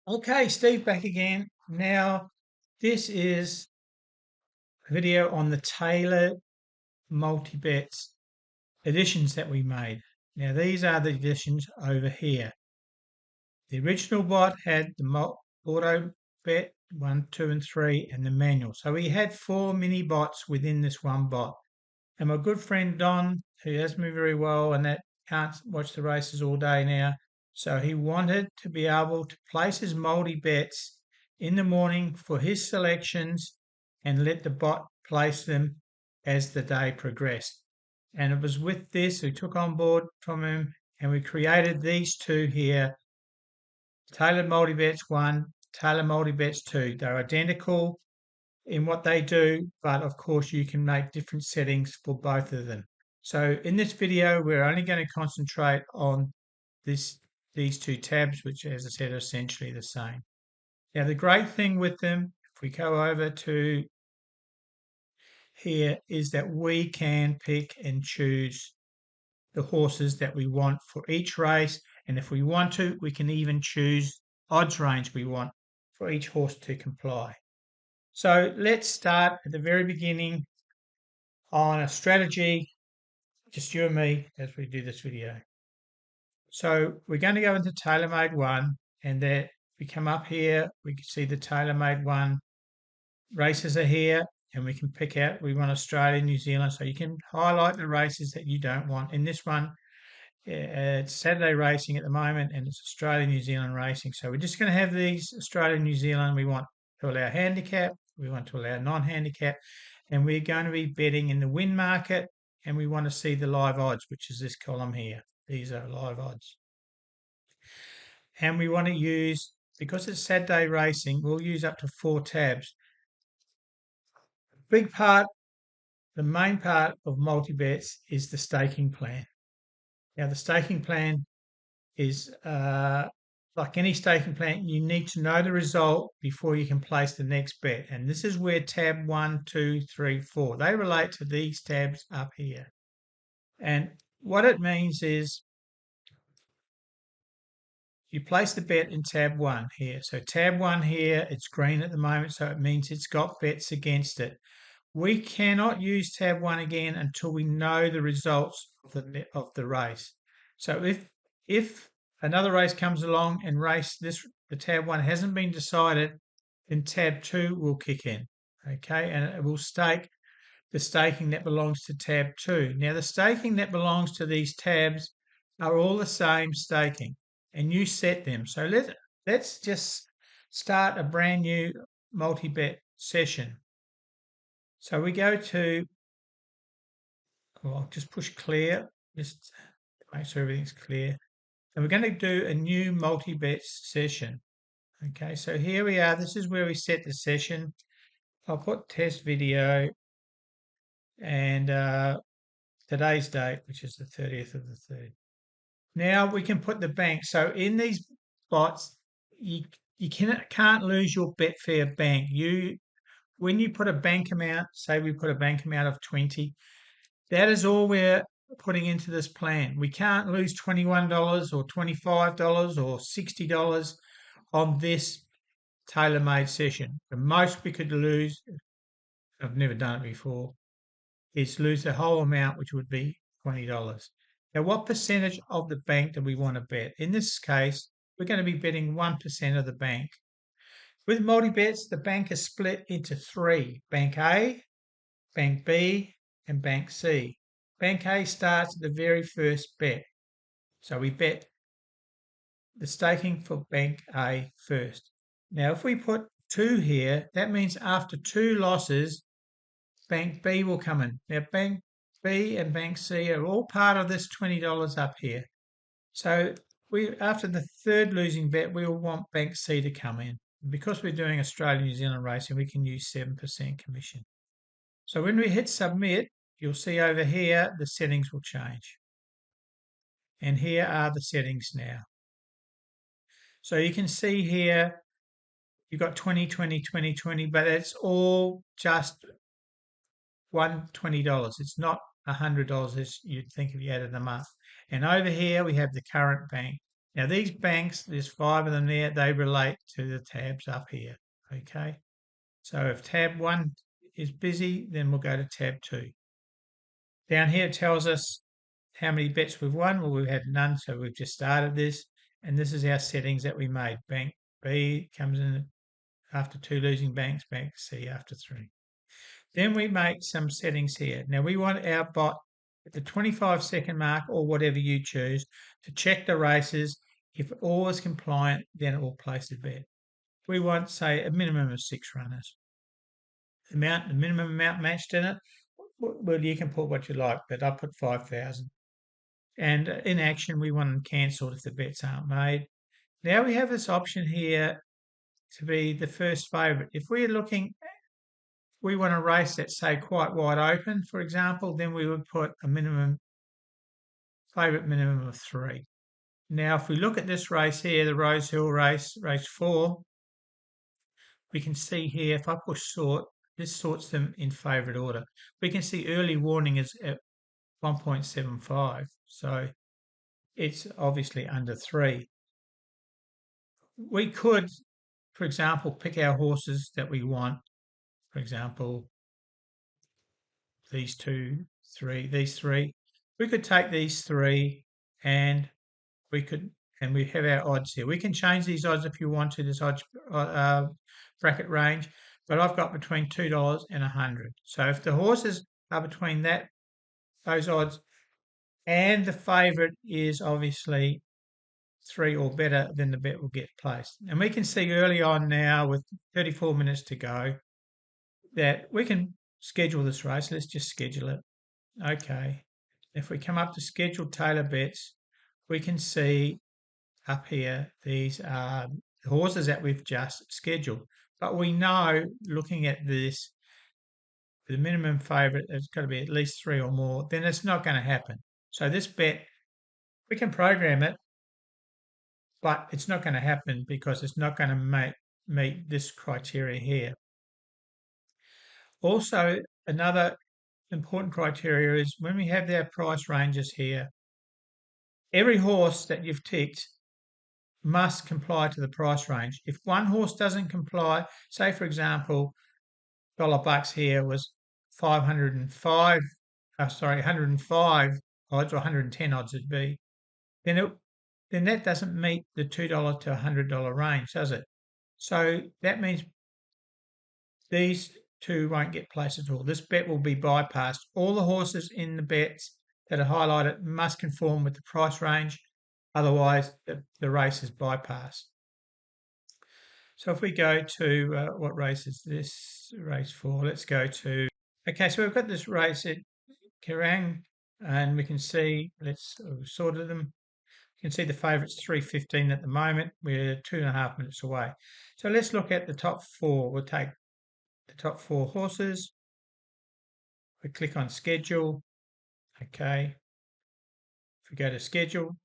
Okay, Steve back again. Now, this is a video on the Taylor multi-bets editions that we made. Now, these are the editions over here. The original bot had the auto bet 1, 2, and 3, and the manual. So we had 4 mini bots within this one bot. And my good friend Don, who knows me very well and that can't watch the races all day now, so he wanted to be able to place his multi bets in the morning for his selections and let the bot place them as the day progressed. And it was with this we took on board from him and we created these two here, Taylor Multi Bets 1, Taylor Multi Bets 2. They're identical in what they do, but of course you can make different settings for both of them. So in this video, we're only going to concentrate on these two tabs, which as I said, are essentially the same. Now the great thing with them, if we go over to here, is that we can pick and choose the horses that we want for each race. And if we want to, we can even choose odds range we want for each horse to comply. So let's start at the very beginning on a strategy, just you and me as we do this video. So we're going to go into TaylorMade 1 and that we come up here, we can see the TaylorMade 1 races are here and we can pick out, we want Australia, New Zealand, so you can highlight the races that you don't want. In this one, it's Saturday racing at the moment and it's Australia, New Zealand racing. So we're just going to have these Australia, New Zealand. We want to allow handicap, we want to allow non-handicap, and we're going to be betting in the win market and we want to see the live odds, which is this column here. These are live odds. And we want to use, because it's Saturday racing, we'll use up to 4 tabs. Big part, the main part of multi-bets is the staking plan. Now the staking plan is like any staking plan, you need to know the result before you can place the next bet. And this is where tab 1, 2, 3, 4, they relate to these tabs up here. And what it means is you place the bet in tab 1 here. So tab 1 here, it's green at the moment, so it means it's got bets against it. We cannot use tab 1 again until we know the results of the race. So if another race comes along and the tab 1 hasn't been decided, then tab 2 will kick in. Okay, and it will stake the staking that belongs to tab 2. Now the staking that belongs to these tabs are all the same staking and you set them. So let's just start a brand new multi-bet session. So we go to, well, I'll just push clear, just make sure everything's clear. And we're going to do a new multi-bet session. Okay, so here we are. This is where we set the session. I'll put test video and today's date, which is the 30th of the 3rd. Now we can put the bank. So in these bots, you can't lose your Betfair bank. When you put a bank amount, say we put a bank amount of 20, that is all we're putting into this plan. We can't lose $21 or $25 or $60 on this tailor-made session. The most we could lose, I've never done it before, is lose the whole amount, which would be $20. Now, what percentage of the bank do we want to bet? In this case, we're going to be betting 1% of the bank. With multi-bets, the bank is split into 3. Bank A, Bank B, and Bank C. Bank A starts at the very first bet. So we bet the staking for Bank A first. Now, if we put 2 here, that means after 2 losses, Bank B will come in. Now, Bank B and Bank C are all part of this $20 up here. So after the 3rd losing bet, we will want Bank C to come in. Because we're doing Australia New Zealand racing, we can use 7% commission. So when we hit submit, you'll see over here the settings will change. And here are the settings now. So you can see here you've got 2020, 2020, but it's all just $120. It's not $100 as you'd think if you added them up. And over here we have the current bank. Now these banks, there's 5 of them there, they relate to the tabs up here, okay? So if tab 1 is busy, then we'll go to tab 2. Down here it tells us how many bets we've won. Well, we've had none, so we've just started this, and this is our settings that we made. Bank B comes in after 2 losing banks, bank C after 3. Then we make some settings here. Now we want our bot at the 25-second mark or whatever you choose to check the races. If all is compliant, then it will place a bet. We want, say, a minimum of 6 runners. The minimum amount matched in it, well, you can put what you like, but I put 5,000. And in action, we want them cancelled if the bets aren't made. Now we have this option here to be the first favourite. If we're looking, we want a race that's, say, quite wide open, for example, then we would put a favourite minimum of 3. Now, if we look at this race here, the Rose Hill race, race 4, we can see here, if I push sort, this sorts them in favourite order. We can see early warning is at 1.75, so it's obviously under 3. We could, for example, pick our horses that we want. For example, these 2, 3, these 3. We could take these 3 and we have our odds here. We can change these odds if you want to, this odds bracket range, but I've got between $2 and 100. So if the horses are between those odds, and the favourite is obviously 3 or better, then the bet will get placed. And we can see early on now, with 34 minutes to go, that we can schedule this race. Let's just schedule it. Okay. If we come up to schedule Tailor Bets, we can see up here, these are the horses that we've just scheduled. But we know, looking at this, the minimum favourite has got to be at least 3 or more, then it's not going to happen. So this bet, we can program it, but it's not going to happen because it's not going to meet this criteria here. Also, another important criteria is when we have our price ranges here, every horse that you've ticked must comply to the price range. If one horse doesn't comply, say for example, $1 here was 505, 105 odds or 110 odds it'd be, then that doesn't meet the $2 to $100 range, does it? So that means these 2 won't get placed at all. This bet will be bypassed. All the horses in the bets that are highlighted must conform with the price range, otherwise the race is bypassed. So if we go to, what race is this? Race 4. Let's go to, okay, so we've got this race at Kerrang, and we can see, we've sorted them. You can see the favourite's 3.15 at the moment. We're 2.5 minutes away. So let's look at the top 4. We'll take the top 4 horses. We click on schedule. Okay. If we go to schedule,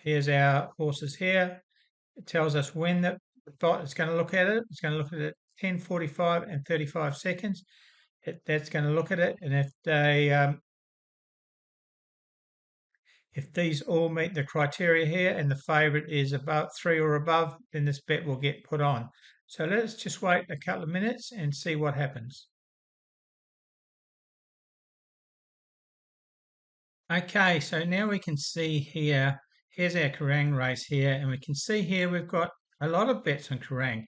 here's our horses here. It tells us when the bot is going to look at it. It's going to look at it 10:45 and 35 seconds. That's going to look at it, and if these all meet the criteria here and the favourite is about 3 or above, then this bet will get put on. So let's just wait a couple of minutes and see what happens. Okay, so now we can see here, here's our Kerrang race here, and we can see here we've got a lot of bets on Kerrang,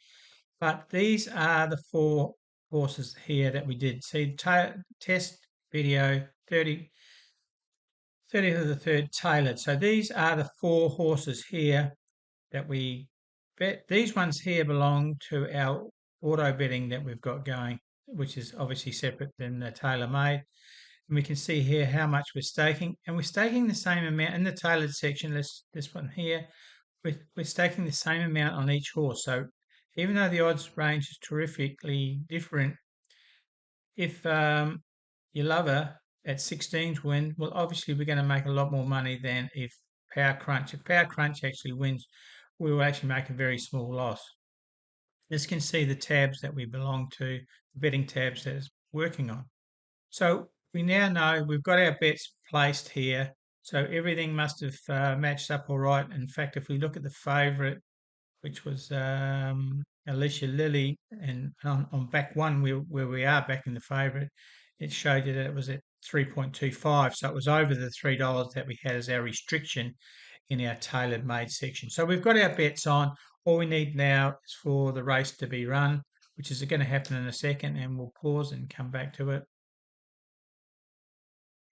but these are the 4 horses here that we did. See, test video 30th of the 3rd tailored. So these are the 4 horses here that we bet. These ones here belong to our auto betting that we've got going, which is obviously separate than the tailor made. And we can see here how much we're staking, and we're staking the same amount in the tailored section. This one here, we're staking the same amount on each horse. So even though the odds range is terrifically different, if your lover at 16 to win, well, obviously we're going to make a lot more money than if Power Crunch actually wins, we will actually make a very small loss. This can see the tabs that we belong to, the betting tabs that it's working on. So we now know we've got our bets placed here. So everything must have matched up all right. In fact, if we look at the favourite, which was Alicia Lilly, and on back one where we are back in the favourite, it showed you that it was at 3.25, so it was over the $3 that we had as our restriction in our tailored made section. So we've got our bets on. All we need now is for the race to be run, which is going to happen in a second, and we'll pause and come back to it.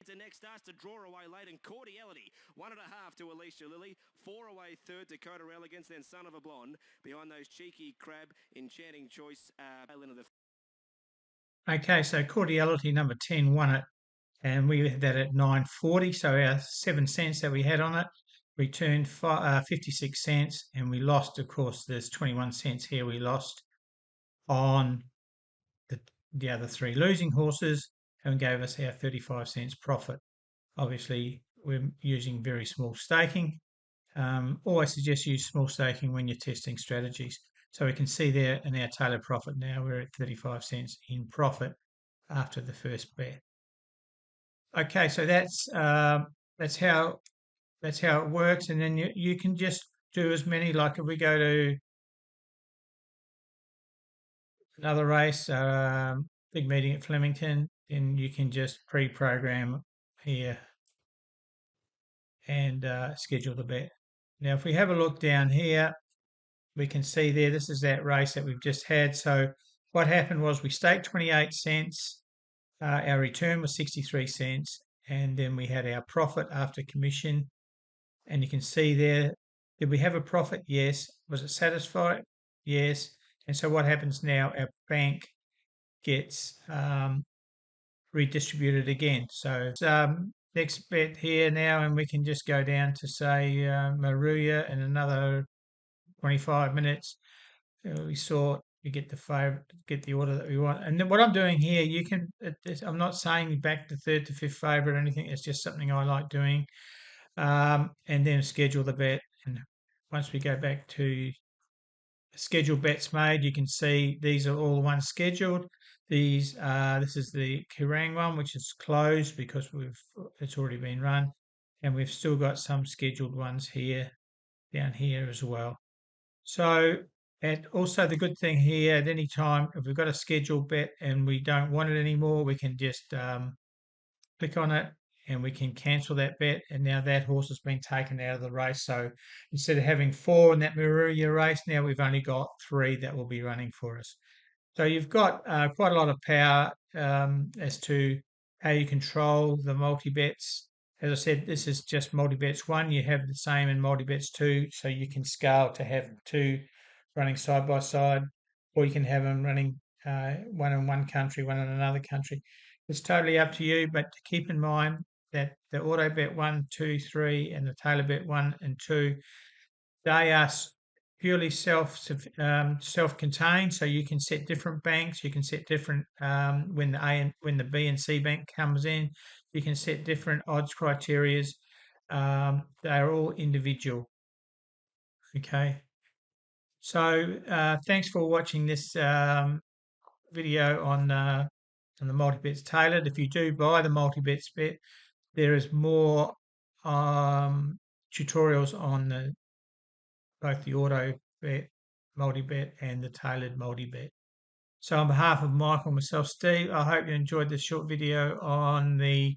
The next starts to draw away late and Cordiality, 1.5 to Alicia Lilly, 4 away third Dakota Elegance, then Son of a Blonde behind those cheeky crab enchanting choice. Okay, so Cordiality number 10 won it, and we had that at 9.40. So our 7 cents that we had on it returned 56 cents, and we lost, of course, there's 21 cents here we lost on the other three losing horses, and gave us our 35 cents profit. Obviously, we're using very small staking. Always suggest use small staking when you're testing strategies. So we can see there in our tailored profit now, we're at 35 cents in profit after the first bet. Okay, so that's how it works, and then you can just do as many. Like if we go to another race, big meeting at Flemington, then you can just pre-program here and schedule the bet. Now, if we have a look down here, we can see there, this is that race that we've just had. So what happened was we staked 28 cents, our return was 63 cents, and then we had our profit after commission. And you can see there, did we have a profit? Yes. Was it satisfied? Yes. And so what happens now? Our bank gets redistributed again. So next bet here now, and we can just go down to say Maruya in another 25 minutes. We sort, we get the favorite, get the order that we want. And then what I'm doing here, you can, I'm not saying back to third to fifth favorite or anything. It's just something I like doing. And then schedule the bet. And once we go back to schedule bets made, you can see these are all the ones scheduled. These this is the Kerrang one, which is closed because it's already been run, and we've still got some scheduled ones here down here as well. So, and also the good thing here, at any time, if we've got a scheduled bet and we don't want it anymore, we can just click on it and we can cancel that bet. And now that horse has been taken out of the race. So instead of having 4 in that Maruya race, now we've only got 3 that will be running for us. So you've got quite a lot of power as to how you control the multi-bets. As I said, this is just multi-bets 1. You have the same in multi-bets 2, so you can scale to have 2 running side by side, or you can have them running one in one country, one in another country. It's totally up to you, but to keep in mind that the auto bet 1, 2, 3, and the tailor bet 1 and 2, they are purely self-contained. So you can set different banks. You can set different when the B and C bank comes in. You can set different odds criterias. They are all individual. Okay. So thanks for watching this video on the multi-bets tailored. If you do buy the multi-bets bet, there is more tutorials on both the auto bet, multi-bet, and the tailored multi-bet. So on behalf of Michael and myself, Steve, I hope you enjoyed this short video on the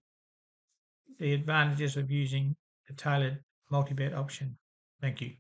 advantages of using the tailored multi-bet option. Thank you.